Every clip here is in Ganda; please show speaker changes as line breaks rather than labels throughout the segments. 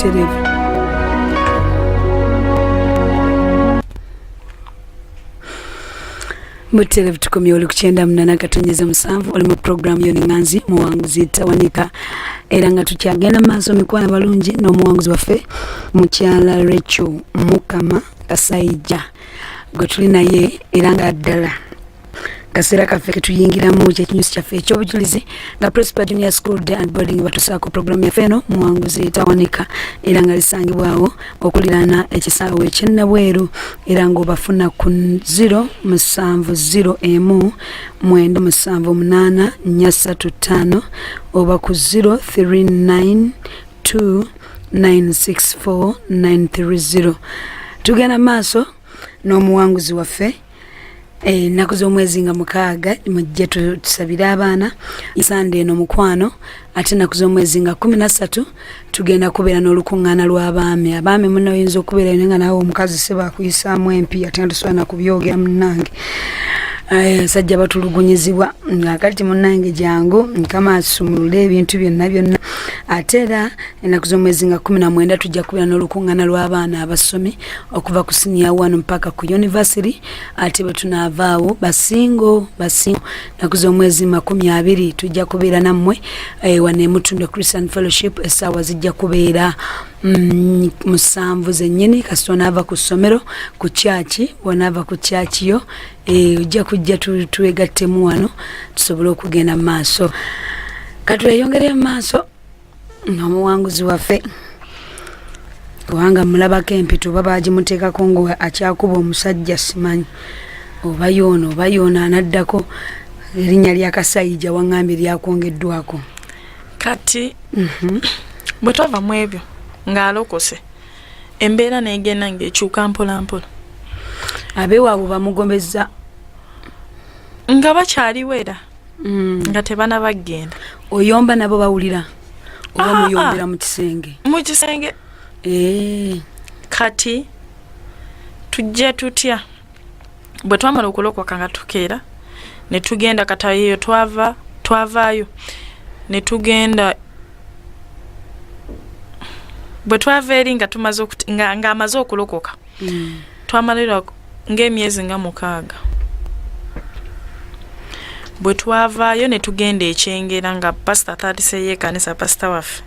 muterevu. Muterevu tukomye oli ku 98.7 oli mu programu y'Oninganzi muwanguzi tawanika era nga tukyagenda maaso mikwano balungi n'omuwanguzi waffe mukyala Rachael Mukama Kasaija gwe tuli naye era nga ddala kaseera kaffe ke tuyingiramu ekinyusi kyaffe eky'obujulizi nga Principal Junior School Day and Boarding batusaako programu yaffe eno muwanguzi tawanika era nga lisangibwawo okuliraana ekisaawe eky'ennabweru era ng'obafuna ku 0700978 oba ku 0392964930. Tugenda maaso n'omuwanguzi waffe naku z'omwezi nga 6 mujje tusabire abaana Sunday eno mukwano ate naku z'omwezi nga 13 tugenda kubeera n'olukuŋŋaana lw'abaami. Abaami muno oyinza okubeera nga nawe omukazi se bakuyisaamu empi ate nga tosobola na kubyogera munnange sajja batulugunyizibwa nga kati munnange jangu nkama asumulule ebintu byonna ate era enaku z'omwezi nga 19 tujja kubeera n'olukuŋŋaana lw'abaana abasomi okuva ku senior 1 mpaka ku university ate bwe tunaavaawo basingo naku z'omwezi 20 tujja kubeera nammwe wane Mutunda Christian Fellowship essaawa zijja kubeera 7 zennyini kasito naava ku ssomero ku kyaki wanaava ku kyakiyo ojja kujja twegattemu wano tusobole okugenda mu maaso katweyongere mu maaso n'omuwanguzi waffe kubanga mulabako empito oba bagimuteekako nga akyakuba omusajja simanyi oba yoona anaddako erinnya lya Kasaija waŋŋambye lyakwongeddwako
kati bwe twava mu ebyo ng'alokose embeera neegenda ng'ekyuka mpolampola
abeewaabwe bamugombezza
nga bakyaliwo era nga tebana bagenda
oyomba nabo bawulira oba muyombera mu kisenge
kati tujje tutya bwe twamala okulokoka nga tukeera ne tugenda katayiyo twavaayo ne tugenda bwe twava eri nga tumaze nga amaze okulokoka twamalira ng'emyezi nga 6 bwe twavaayo ne tugenda ekyengera nga pasita atandise yeekanisa pasita waffe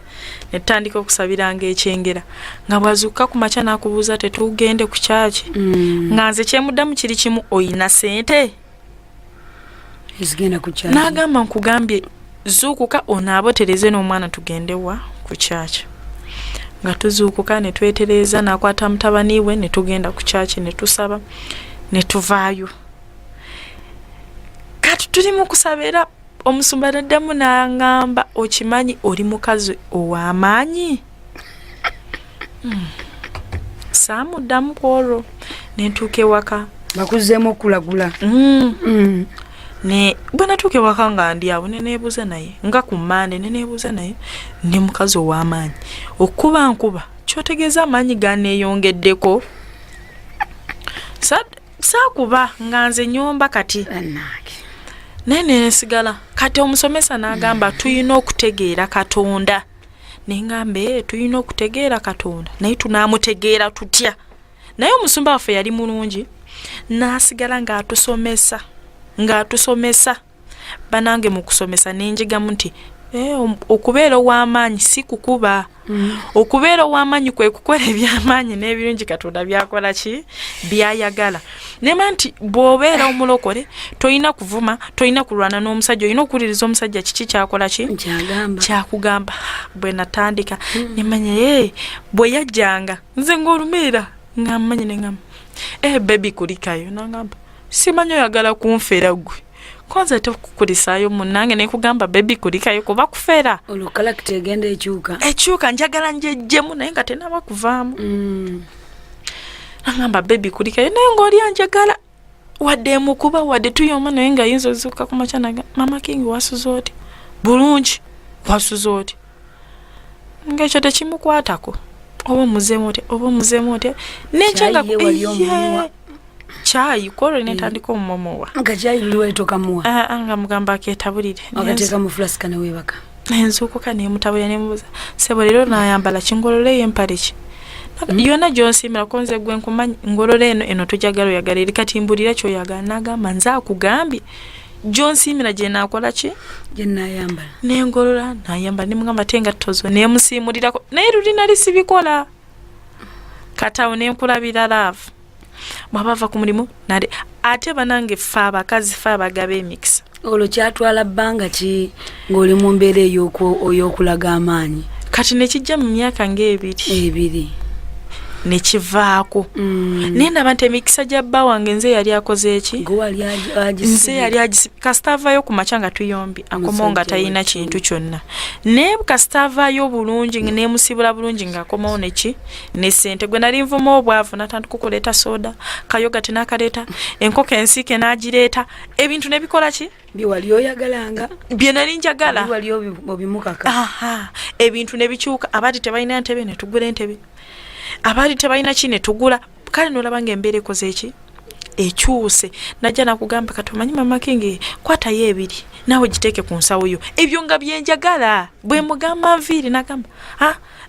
ne tutandika okusabiranga ekyengera nga bwazuuka ku makya n'akubuuza tetugende ku kyaki nga nze kyemuddamu kiri kimu oyina sente
ezigenda ku kyaki
n'agamba nkugambye zuukuka onaabotereze n'omwana tugendewa ku kyaki nga tuzuukuka ne twetereza n'akwata mutabani we ne tugenda ku kyaki ne tusaba ne tuvaayo kati tuli mu kusaba era omusumba n'addamu n'aŋŋamba okimanyi oli mukazi ow'amaanyi saamuddamu kwolwo ne ntuuka ewaka
bakuzzeemu okulagula
ne bwe natuuka ewaka nga ndi awo neneebuuza naye nga ku mmande neneebuuza naye ndi mukazi ow'amaanyi okuba nkuba kyotegeeza amaanyi ganeeyongeddeko saakuba nga nze nyomba kati naye nesigala kati omusomesa n'agamba tuyina okutegeera Katonda neŋŋambe tuyina okutegeera Katonda naye tunaamutegeera tutya naye omusumba waffe yali mulungi n'asigala ng'atusomesa banange mu kusomesa nenjigamu nti okubeera ow'amaanyi si kukuba okubeera ow'amaanyi kwe kukola eby'amaanyi n'ebirungi Katonda byakola ki byayagala nema nti bw'obeera omulokole toyina kuvuma toyina kulwana n'omusajja oyina okuwuliriza omusajja kiki kyakola ki kyakugamba bwe natandika nemanya bwe yajjanga nze ng'olumiira ng'amanyi neŋŋamba bebi kulikayo nangamba simanyi oyagala kunfeera gwe konza tekukulisaayo munnange nekugamba bebi kulikayo kuba kufeera
olukalakita egenda
ekyuka njagala njejjemu naye nga tenaba kuvaamu nangamba bebi kulikayo naye ng'oli anjagala wadde emukuba wadde tuyoma naye nga yinza ozuuka ku makya naga mama King wasuza oti bulungi wasuza oti ng'ekyo tekimukwatako oba omuzeemu otya nekyanga chai koro netandika omumomowa
nga chai luwe toka muwa
nga mugamba aketabulire
akateeka mu flaska ne webaka
enzuukuka nemutabulya nemubuuza sebo leero nayambala kingolole empale ki yonna gyonsiimira ko nze gwe nkumanyi ngolole eno tojagala oyagala eri kati mbulira kyoyagala nagamba nze akugambye gyonsiimira gye naakola ki
gye nayambala
nengolola nayambala nemugamba te engatto nemusiimulirako naye lulina lisibikola katawo nenkulabira laavu bw'abava ku mulimu nade ate banange ffe abakazi ffe abagaba emikisa
olwo kyatwala bbanga ki ng'oli mu mbeera ey'okulaga amaanyi
kati nekijja mu myaka ng'ebiri nekivaako naye ndaba nti emikisa gya bba wange nze yali akoze eki nze yali kasita avaayo ku makya nga tuyombi akomawo nga talina kintu kyonna naye kasita avaayo bulungi nemusibula bulungi ng'akomawo neki ne ssente gwe nali nvuma obwavu natandika okuleeta soda kayogati n'akaleeta enkoko ensiike n'agireeta ebintu ne bikola ki
bye wali oyagalanga
bye nali njagala
wali obimukaka
ebintu ne bikyuka abaati tebalina ntebe ne tugula entebe abaali tebalina ki ne tugula kale nolaba ng'embeera ekoze eki ekyuse najja nakugamba kati omanyi mama kingi kwatayo ebiri naawe giteeke ku nsawo yo ebyo nga byenjagala bwe mugamba nviiri nagamba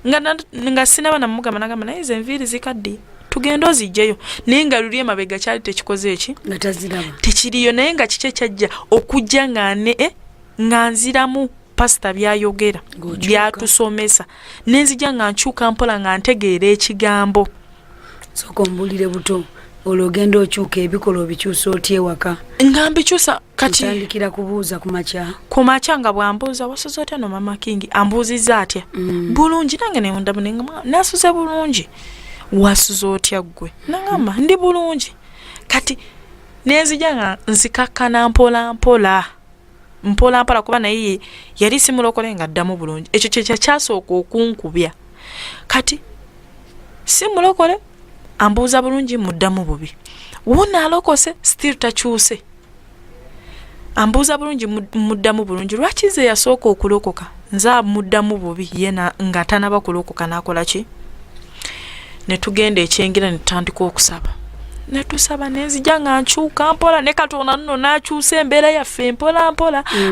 nga sinaba namugamba nagamba naye ze enviiri zikaddiye tugenda ozijjayo naye nga luli emabega kyali tekikoze eki
nga taziraba
tekiriyo naye nga kiki ekyajja okujja nga nziramu pasita byayogera byatusomesa nenzija nga nkyuka mpola nga ntegeera ekigambo
sooka ombulire buto olwo ogenda okyuka ebikola obikyusa otya ewaka
nga mbikyusa kati
tandikira kubuuza ku
makya nga bwambuuza wasoze otya no mama kingi ambuuzizza atya bulungi nange nemundamu nasuze bulungi wasuze otya ggwe nagamba ndi bulungi kati nenzija nga nzikakkana mpola kuba naye yali simulokole nga addamu bulungi ekyo kyasooka okunkubya kati simulokole ambuuza bulungi muddamu bubi wuna alokose still takyuse ambuuza bulungi muddamu bulungi lwaki ze yasooka okulokoka nze muddamu bubi ye nga tanaba kulokoka nakola ki ne tugenda ekyengira ne tutandika okusaba netusaba nenzija nga nkyuka mpola ne Katonda nno n'akyusa embeera yaffe mpola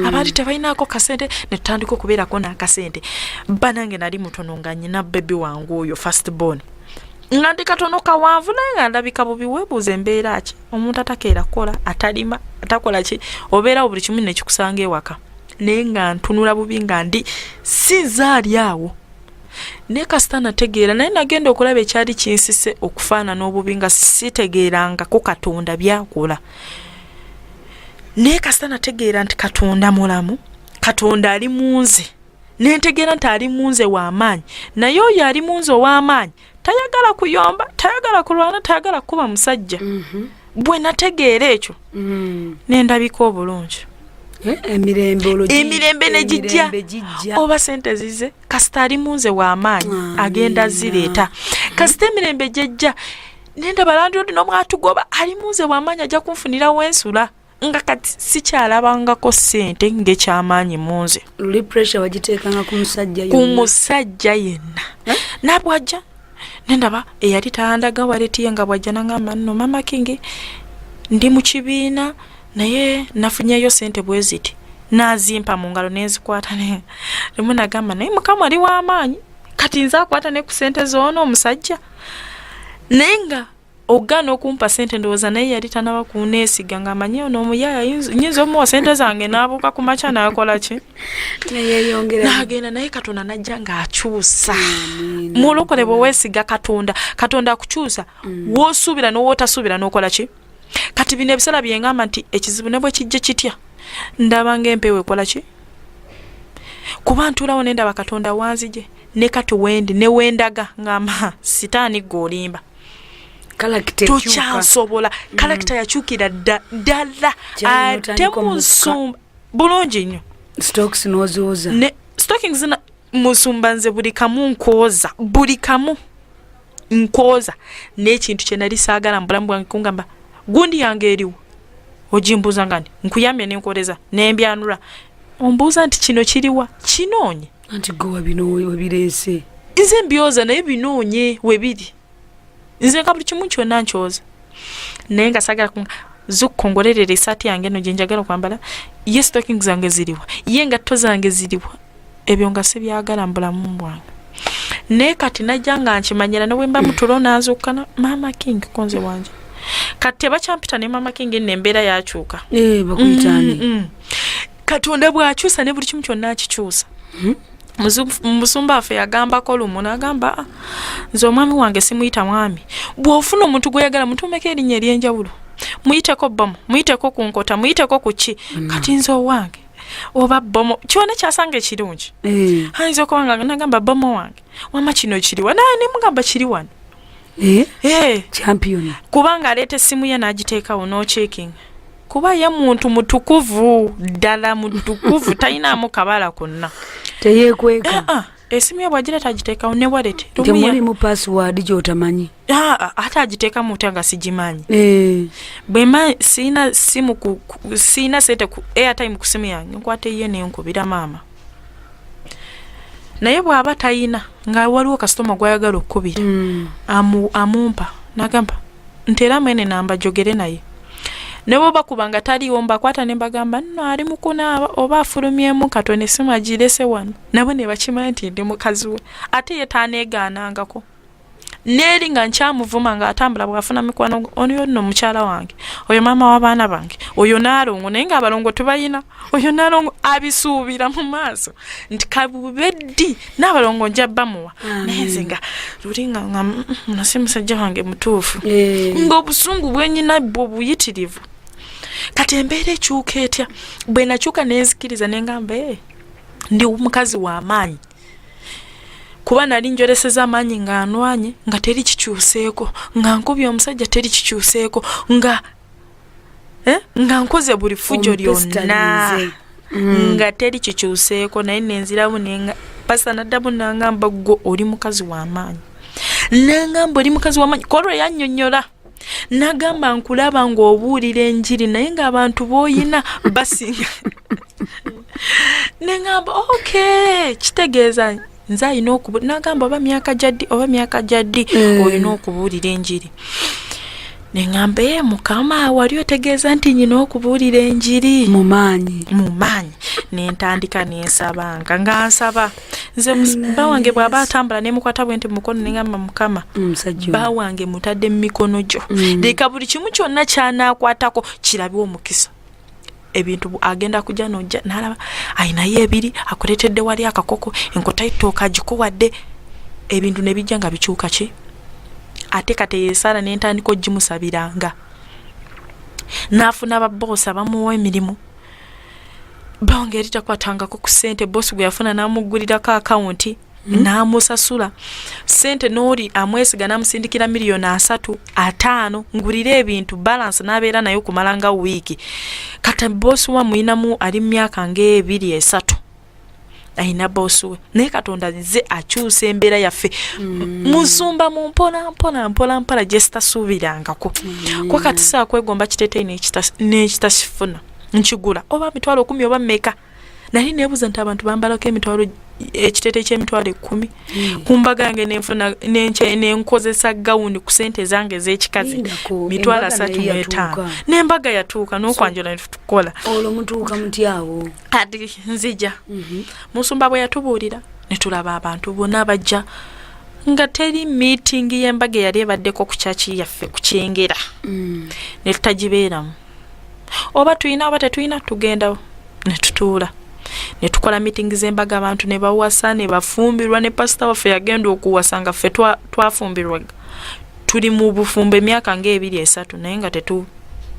abaali tebalinaako kasente ne tutandika okubeerako n'akasente bba nange nali mutono nga nyina bebi wange oyo first born nga ndi katono kawanvu naye nga ndabika bubi weebuuza embeera ki omuntu atakeera kukola atalima atakola ki obeerawo buli kimu nekikusanga ewaka naye nga ntunula bubi nga ndi sinzaali awo ne kasita nategeera naye nagenda okulaba ekyali kinsise okufaanana obubi nga sitegeerangako Katonda byakola naye kasita nategeera nti Katonda mulamu Katonda ali munze nentegeera nti ali munze w'amaanyi naye oyo ali munze ow'amaanyi tayagala kuyomba tayagala kulwana tayagala kuba musajja bwe nategeera ekyo nendabika obulungi emirembe negijja oba sente zize kasita ali munze w'amaanyi agenda zireeta kasita emirembe jejja nendaba landlord n'omwatugoba ali munze w'amaanyi ajja kunfunira wensula nga kati sikyalabangako sente ng'ekyamaanyi munze
luli pressure wagiteekanga ku
musajja yenna nabwajja nendaba eyali tandaga waletiye nga bwajja nangamba nno mama kingi ndi mu kibiina naye nafunyeyo sente bweziti nazimpa mu ngalo nezikwata rimwe nagamba naye Mukama ali w'amaanyi kati nze akwata ne ku sente zoono omusajja naye nga ogana okumpa sente ndowooza naye yali tanaba kuneesiga nga amanyi ono omuyaya nyinza omuwa sente zange n'abuuka ku makya nakola ki nagenda naye Katonda najja ng'akyusa mulokole bwe weesiga Katonda akukyusa w'osuubira n'wotasuubira n'okola ki kati bino ebisala byengamba nti ekizibu ne bwe kijje kitya ndaba ng'empeewo ekola ki kuba ntuulawo nendaba Katonda wanzije ne kati wendi ne wendaga ngamba sitaani g'olimba tukyansobola kalakita yakyukira ddala ate munsumba bulungi nnyo stockings musumba nze buli kamu nkooza n'ekintu kye nali saagala mu bulamu bwange kungamba gundi yange eriwo ogimbuuza nga nkuyambye nenkoleza nembyanula ombuuza nti kino kiriwa kinoonye
anti gowa bino webireese
nze mbyoza naye binoonye webiri nze nga buli kimu kyonna nkyoza naye nga saagala zukkongolerera esaati yange eno gye njagala okwambala ye stockings zange ziriwa ye engatto zange ziriwa ebyo nga sibyagala mu bulamu bwange. Ne kati najja nga nkimanyira ne bwe mba mutulo nazuukana Mama King konze wanje. Kati bakyampita ne Mama King n'embeera yakyuka.
Bakuyitaani.
Katonda bw'akyusa ne buli kimu kyonna akikyusa. Musumba afe yagambako lumu n'agamba nze omwami wange simuyita mwami. Bw'ofuna omuntu gweyagala mutumeko erinnya ery'enjawulo. Muyiteko bbomo, muyiteko ku nkota, muyiteko ku ki. Kati nze owange oba bbomo kyona kyasanga ekirungi. Ayinza okubanga nagamba bbomo wange wama kino kiriwa naye ne mugamba kiri wano.
Champion.
Kubanga aleeta essimu ye n'agiteekawo no checking. Kuba ye muntu mutukuvu ddala mutukuvu talinamu kabala konna.
Teyeekweka.
Esimu ye bw'agireeta agiteekawo ne wallet.
Temuli mu password gy'otamanyi.
Ate agiteeka mu nga sigimanyi. Bwema sina simu sina sente ku airtime ku simu yange nkwate ye n'enkubira maama. Naye bw'aba tayina nga waliwo kasitoma gwayagala okukubira amumpa n'agamba ntera mwene namba jogere naye. Ne bw'oba kubanga taliwo mbakwata ne mbagamba nno ali mu kunaaba oba afulumyemu katone essimu agirese wano. Nabo ne bakimanyi nti ndi mukazi we ate ye taaneegaanangako. Neeri nga nkyamuvuma nga atambula bw'afuna mikwano oyo nno mukyala wange oyo maama w'abaana bange oyo naalongo naye nga abalongo tubayina oyo naalongo abisuubira mu maaso nti kabubeddi n'abalongo nja bamuwa naye nze nga luli nga nasi musajja wange mutuufu ng'obusungu bwenyina bwo buyitirivu. Kati embeera ekyuka etya bwe nakyuka neenzikiriza ne ngamba ndi mukazi w'amaanyi. Kuba nali njoleseza amaanyi nga anwanye nga teri kikyuseeko nga nkubye omusajja teri kikyuseeko nga nkoze buli fujjo lyonna nga teri kikyuseeko naye nenziramu nenga pasa naddamu nangamba gwo oli mukazi w'amaanyi. Nangamba oli mukazi w'amaanyi kolwe yannyonnyola. Nagamba nkulaba ng'obuulira enjiri naye ng'abantu b'oyina basinga. Nengamba okay kitegeeza nze ayina nagamba oba myaka jaddi olina okubuulira enjiri. Nengamba Mukama wali otegeeza nti nyina okubuulira enjiri
mu maanyi.
Nentandika nensabanga nga nsaba nze bba wange bw'aba atambula nemukwata bwe nti mukono nengamba Mukama bba wange mutadde mu mikono gyo leka buli kimu kyonna ky'anaakwatako kirabe omukisa. Ebintu agenda kujja nojja nalaba ayinayo ebiri akuletedde wali akakoko enkota itooka agikuwadde ebintu ne bijja nga bikyuka ki ate kate yeesala n'entandika ogimusabiranga n'afuna ababosi abamuwa emirimu bongeri takwatangako ku ssente bosi gwe yafuna n'amuggulirako akawunti n'amusasula ssente n'oli amwesiga n'amusindikira miliyoni 3 5 ngulira ebintu balance n'abeera nayo kumala nga wiiki. Kata bosi wa muyinamu ali mu myaka ng'ebiri 3 ayina bosi we naye Katonda ze akyusa embeera yaffe musumba mu mpola gye sitasuubirangako kwa kati saa kwegomba kiteeteeyi n'ekitasifuna nkigula oba mitwalo 10 oba mmeka. Nali nebuuza nti abantu bambalako emitwalo ekiteeteeyi ky'emitwalo 10 ku mbaga yange nenkozesa gawundi ku ssente zange ez'ekikazi mitwalo 35 n'embaga yatuuka n'okwanjula ne tukola
olwo mutuuka mutyawo
ati nzija musumba bwe yatubuulira ne tulaba abantu bonna bajja nga teri meeting y'embaga yali ebaddeko ku kyaki yaffe ku kyengera ne tutagibeeramu oba tuyina oba tetuyina tugendawo ne tutuula ne tukola meeting z'embaga abantu ne bawasa ne bafumbirwa ne pastor waffe yagenda okuwasa nga ffe twafumbirwa tuli mu bufumbo emyaka ng'ebiri 3 naye nga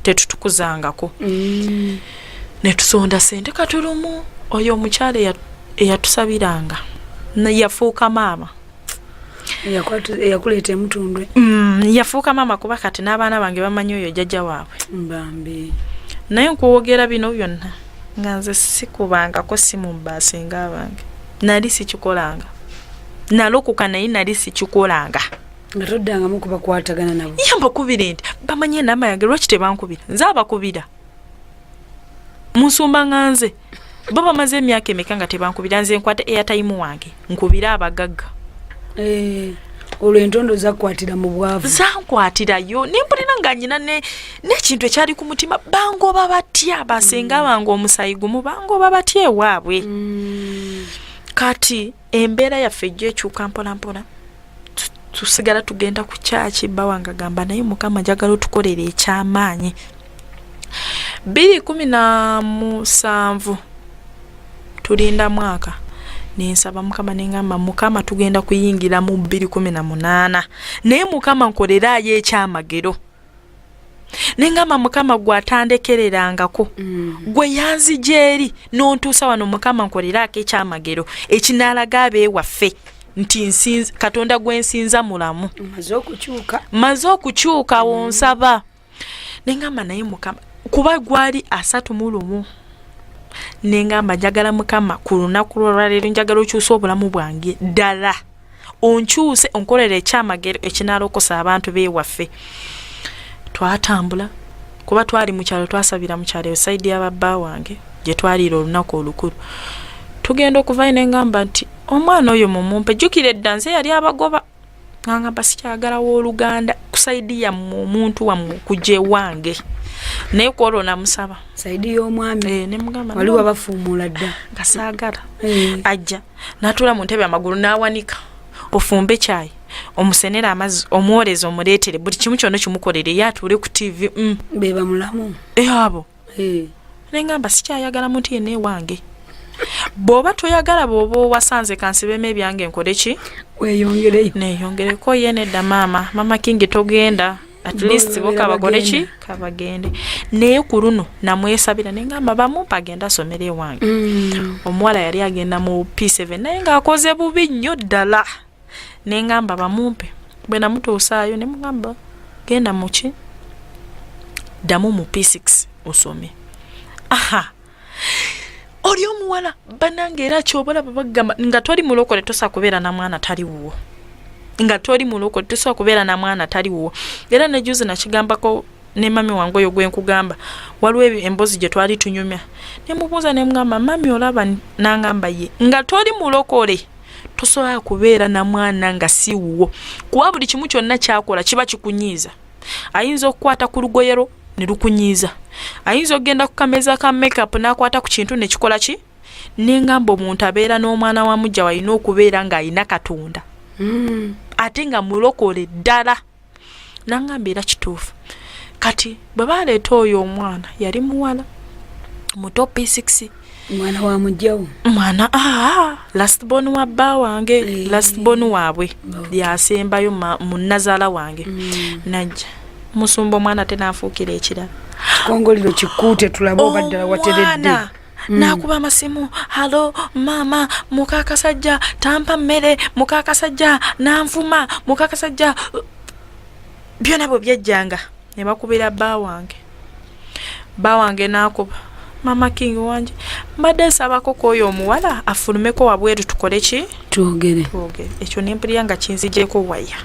tetutukuzangako ne tusonda ssente katulumu oyo omukyala eyatusabiranga yafuuka maama
eyakuleeta emutundwe
yafuuka maama kuba kati n'abaana bange bamanyi oyo jjajja waabwe
mbambi
naye nkuwogera bino byonna nga nze sikubangako simu mbasinga abange nali sikikolanga nalokuka naye nali sikikolanga
nga toddangamu kubakwatagana nabo
yambakubira nti bamanye enama yange lwaki tebankubira nze abakubira musumba nga nze bo bamaze emyaka emeka nga tebankubira nze nkwata airtime wange nkubira abagagga
olwo entondo zakwatira mu bwavu
zankwatirayo nempulira nga nyina n'ekintu ekyali ku mutima bangoba batya basenga bange omusaayi gumu bangoba batya ewaabwe kati embeera yaffe ejjo ekyuka mpolampola tusigala tugenda ku kyaki bba wange agamba naye Mukama njagala otukolere ekyamaanyi 2017 tulinda mwaka nensaba Mukama nengamba Mukama tugenda kuyingira mu 2018 naye Mukama nkolerayo ekyamagero nengamba Mukama gwatandekererangako gwe yanzijeri nontuusa wano Mukama nkolerako ekyamagero ekinalaga abeewaffe nti nsinza Katonda gwensinza mulamu maze okukyuka wonsaba nengamba naye Mukama kuba gwali 31 nengamba njagala Mukama ku lunaku lwaleero njagala okyusa obulamu bwange ddala onkyuse onkolere ekyamagero ekinalokosa abantu beewaffe. Twatambula kuba twali mu kyalo twasabira mu kyalo side ya babba wange gye twalira olunaku olukulu tugenda okuva nengamba nti omwana oyo mumumpe jukire danse yali abagoba ngamba sikyagala w'oluganda ku side ya muntu wa kuje wange naye kwolo namusaba
side y'omwami
ne mugamba
waliwo abafuumula dda
ngasaagala ajja natula mu ntebe amagulu n'awanika ofumbe kyayi omusenera amazi omwoleza omuleetere buli kimu kyonna kimukolere yatuule ku TV
beba mulamu
abo nengamba sikyayagala muntu yenna ewange bw'oba toyagala bw'oba wasanze kansibemu ebyange nkole ki
weeyongereyo
neeyongereko ye nedda mama King togenda at least boka bagole ki kabagende naye ku luno namwesabira nengamba bamumpa agenda asomera ewange omuwala yali agenda mu P7 naye ng'akoze bubi nnyo ddala nengamba bamumpe bwe namutuusaayo ne mugamba genda muki ddamu mu P6 osome oli omuwala banange era kyobalaba bagamba nga toli mulokole tosa kubeera na mwana tali wuwo nga toli mulokole tosa kubeera na mwana tali wuwo era ne juzi nakigambako ne mami wange oyo gwenkugamba waliwo embozi gye twali tunyumya ne mubuuza ne mugamba mami olaba nangamba ye nga toli mulokole tosobola kubeera na mwana nga si wuwo kuba buli kimu kyonna kyakola kiba kikunyiiza ayinza okukwata ku lugoyero ne lukunyiiza ayinza okgenda ku kameza ka makeup n'akwata ku kintu ne kikola ki nengamba omuntu abeera n'omwana wa mujja walina okubeera ng'ayina Katonda ate nga mulokole ddala nangamba era kituufu kati bwe baleeta oyo omwana yali muwala muto P6
mwana wa mujjawo
mwana last born wa bba wange last born waabwe yasembayo mu Nazaala wange najja musumba omwana tenaafuukira ekirala
kongoliro kikuute tulabe obaddala wateredde
nakuba amasimu halo mama Mukakasajja tampa mmere Mukakasajja nanfuma Mukakasajja byonna bwe byajjanga ne bakubira bba wange nakuba mama King wanje mbadde nsabako k'oyo omuwala afulumeko wabweru tukole ki
twogere
ekyo nempulira nga kinzigyeko waya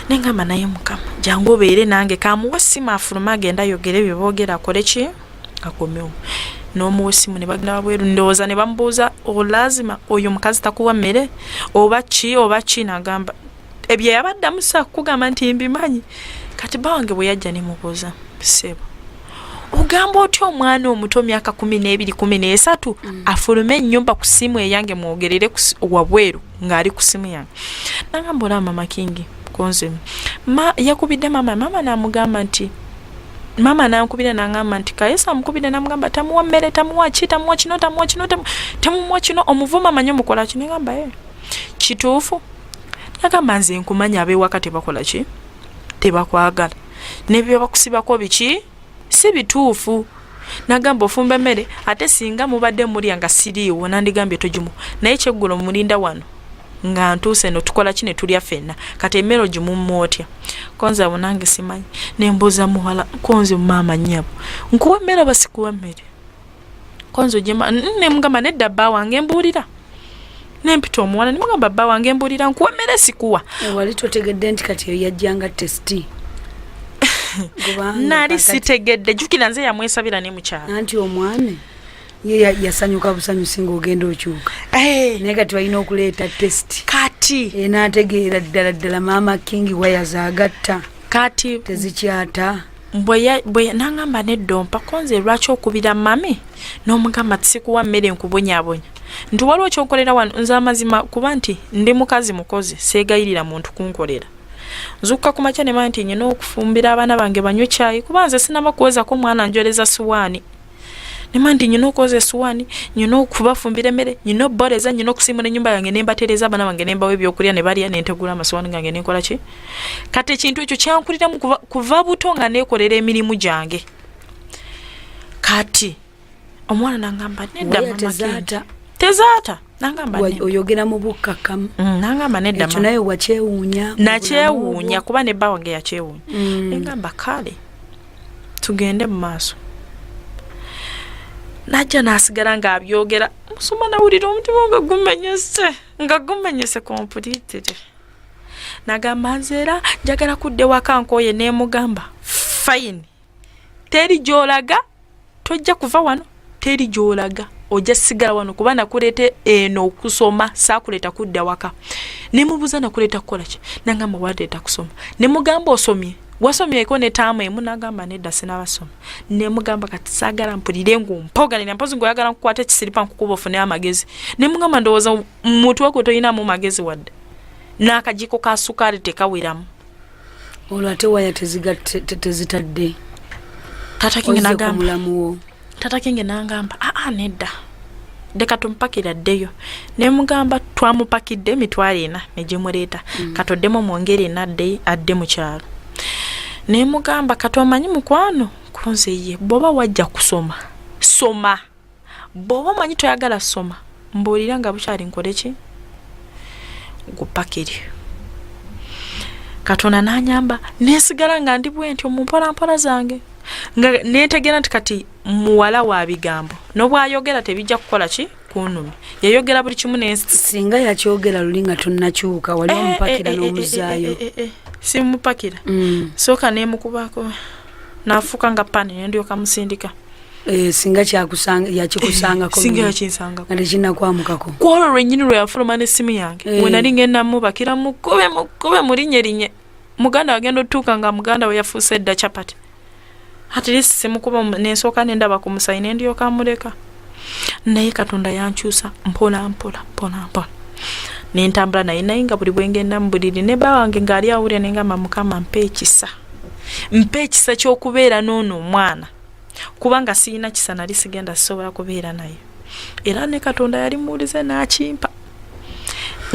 nengamba naye Mukama jangu obeere nange kamuwa essimu afuluma agenda ayogere bye boogera akole ki akomewo n'omuwa essimu ne bagenda wabweru ndowooza ne bamubuuza olazima oyo mukazi takuwa mmere oba ki nagamba ebyo yabaddamu kugamba nti mbimanyi kati bba wange bwe yajja ne mubuuza sebo ogamba otya omwana omuto myaka 12 13 afulume ennyumba ku simu eyange mwogerere wabweru ng'ali ku simu yange nagamba olaba mama King konze yakubidde mama namugamba nti mama nankubira nangamba nti kayesa amukubira namugamba tamuwa mmere tamuwa kino tamuwa kino omuvuma manyo mukola kino ngamba kituufu nagamba nze nkumanya abewaka tebakola ki tebakwagala nebyo bakusibako biki si bituufu nagamba ofumba mmere ate singa mubadde mulya nga siriiwo nandigambye togimu naye kyeggulo mulinda wano nga ntuuse no tukola kine tulya ffenna kati emmere ogimummootya konze abo nange simanyi nembuuza muwala konze mama nnyabo nkuwa mmere oba sikuwa mmere konze ogima nemugamba nedda bba wange mbuulira nempita omuwala nemugamba bba wange mbuulira nkuwa mmere sikuwa
wali totegedde nti kati yajjanga testi
nali sitegedde jukira nze yamwesabira ne mukyala
anti omwami ye yasanyuka busanyusi ng'ogenda okyuka naye kati walina okuleeta testi
kati
n'ategeera ddala maama King wayazagatta
kati
tezikyata
bwe nangamba neddompa konze lwaki okubira mami n'omugamba tisikuwa mmere nkubonyabonya nti waliwo kyokolera wano nze amazima kuba nti ndi mukazi mukozi seegayirira muntu kunkolera nzukka ku makya ne manya nti nyina okufumbira abaana bange banywe caayi kuba nze sinaba kuwezako omwana njoleza suwaani ne manya nti nyina okwoza essuwaani nyina okubafumbira emmere nyina obboleza nyina okusiimula ennyumba yange ne mbatereeza abaana bange ne mbawa ebyokulya ne balya ne ntegula amasuwaani gange ne nkola ki kati ekintu ekyo kyankuliramu kuva buto nga neekolera emirimu gyange kati omwana nangamba nedda mama tezaata nangamba
oyogera mu bukkakkamu
nangamba nedda
ekyo naye wakyewuunya
nakyewuunya kuba ne bba wange yakyewuunya nengamba kale tugende mu maaso najja nasigala ng'abyogera musoma nawulira omutima nga gumenyese kompulitire nagamba nzeera njagala kudde waka nkooye neemugamba fayini teri gy'olaga tojja kuva wano teri gy'olaga ojja sigala wano kuba nakuleeta eno okusoma saakuleeta kudda waka nemubuuza nakuleeta kukola ki nagamba waleeta kusoma nemugamba osomye wasomyeko ne taamu emu nagamba nedda sinabasoma nemugamba kati saagala mpulire ngumpoganira mpozi ngoyagala nkukwata ekisiripa nkukuba ofune amagezi nemugamba ndowooza mutwe wako toyinamu magezi wadde n'akajiiko ka sukaali tekaweramu
olwo ate waya tezitadde
tata kinge nagamba nedda deka tumpakira ddeyo nemugamba twamupakidde emitwalo 4 negyemuleeta katoddemu mwongere adde mu kyalo nemugamba katomanyi mukwano kunze ye bwoba wajja kusoma soma bwoba manyi toyagala soma mbuulira nga bukyali nkole ki gupakiri Katonda nanyamba nesigala nga ndi bwentyo mu mpola zange nga netegera nti kati muwala wa bigambo nobwayogera tebijja kukola ki kunumi yayogera buli kimu
singa yakyogera luli nga tonnakyuka wali omupakira n'omuzaayo
simupakira soka nemukubako nafuka nga pani ndyoka musindika
singa yakikusangako
singa yakinsangako
nga tekinakwamukako
kwolwo lwennyini lwe yafuluma n'essimu yange we nali ngenda mubakira mukube mulinnye muganda wagenda otuuka nga muganda we yafuuse edda capati at least simukuba nensooka nendaba ku musayi nendyoka muleka naye Katonda yankyusa mpola nentambula naye nga buli bwengenda mu buliri ne bba wange ng'ali awulira nengamba Mukama mpa ekisa ky'okubeera n'ono omwana kubanga siyina kisa nali sigenda sisobola kubeera naye era ne Katonda yali muwulize n'akimpa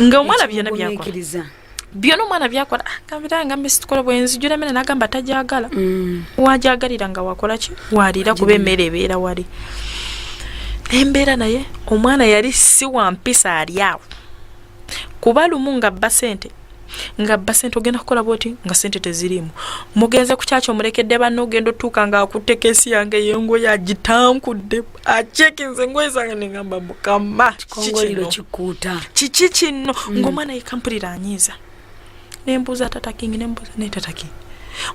nga omwana byonna omwana byakola gambira misitukola bwenzijula emmere nagamba tajagala wajagalira nga wakola ki walira kuba emmere ebeera wali embeera naye omwana yali si wampisa ali awo kuba lumu nga bba sente ogenda kukola bwoti nga sente tezirimu mugenze ku kyakyo mulekedde banno ogenda otuuka nga akutte kesi yange yengoye agitankudde acekinze ngoye zange nengamba Mukama kiki kino ng'omwana yekampulira anyiiza nembuuza tata kingi nembuuza ne tata kingi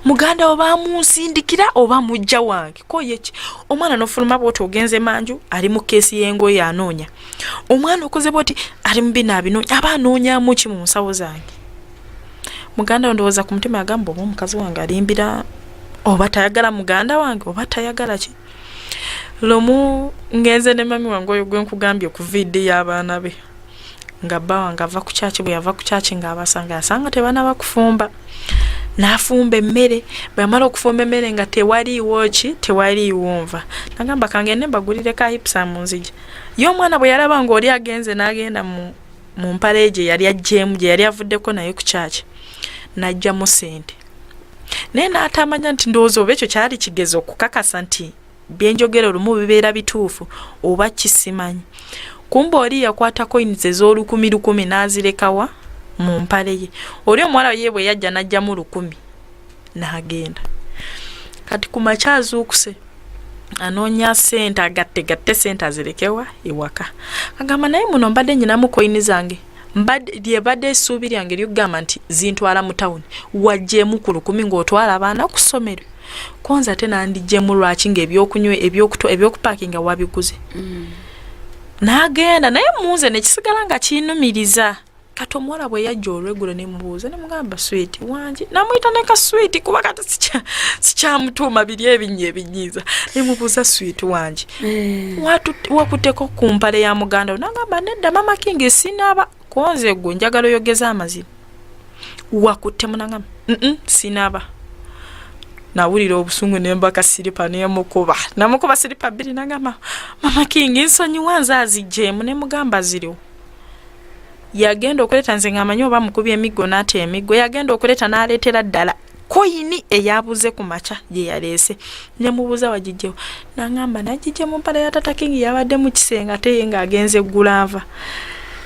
muganda oba munsindikira oba mujja wange koyeki omwana nofuluma bwoti ogenze manju ali mu kesi yengoye anoonya omwana okoze bwoti ali mu bino abinoonya aba anoonyamu ki mu nsawo zange muganda ndowooza ku mutima yagamba oba omukazi wange alimbira oba tayagala muganda wange oba tayagala ki lomu ngenze ne mami wange oyo gwe nkugambye ku vidde y'abaana be nga bba wange ava ku kyaki bwe yava ku kyaki ng'abasanga yasanga tebanaba kufumba n'afumba emmere bwe yamala okufumba emmere nga tewaliiwo ki tewaliiwo nva nagamba kange ne mbagulire ka hipsa mu nzigi ye omwana bwe yalaba ng'oli agenze n'agenda mu mpale gye yali ajjeemu gye yali avuddeko naye ku kyaki n'ajjamu sente naye n'atamanya nti ndowooza oba ekyo kyali kigezo okukakasa nti byenjogera olumu bibeera bituufu oba kisimanyi kumbe oli yakwata coins ez'olukumi n'azirekawa mu mpale ye oli omuwala ye bwe yajja n'ajjamu 100 n'agenda kati ku makya azuukuse anoonya sente agatte sente azirekewa ewaka agamba naye muno mbadde nyinamu coins zange lyebadde essuubi lyange lyokugamba nti zintwala mu tawuni wajjeemu ku 10 ng'otwala abaana ku ssomero konza ate nandijjeemu lwaki ng'ebyokunywa ebyokupaakinga wabiguze n'agenda naye munze nekisigala nga kinnumiriza kati omuwala bwe yajja olweggulo ne mubuuza ne mugamba sweet wangi namuyita ne ka sweet kuba kati sikyamutuuma biri ebinnya ebinyiiza ne mubuuza sweet wangi wakutteko ku mpale ya muganda we nagamba nedda mama King sinaaba konze gwe njagala oyogeza amazima wakutte munagamba sinaaba nawulira obusungu nembaka siripa nemukuba namukuba siripa bbiri nagamba mama King nsonyiwa nze azijjeemu ne mugamba ziriwo yagenda okuleta nze ng'amanyi oba mukubye emiggo n'ate emiggo yagenda okuleta n'aleetera ddala koyini eyabuze ku maca gye yaleese ne mubuuza wagijjewo nagamba nagijje mu mpala ya tata King yabadde mu kisenga ate ng'agenze ggulava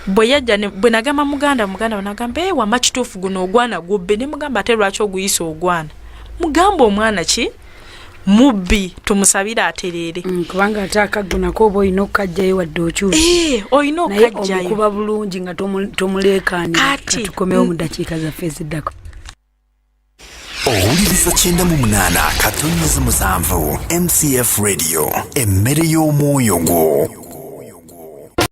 bwe yajja bwe nagamba muganda nagamba wama kituufu guno ogwana gubbe ne mugamba ate lwaki oguyisa ogwana mugamba omwana ki mubbi tumusabira atereere
kubanga atakaggunako oba olina okukajjayo wadde okyusa
olina okukajjayo
omukuba bulungi nga tomuleekaanira katukomewo mu ddakiika zaffe eziddako
owuliriza 98.7 MCF Radio emmere y'omwoyo gwo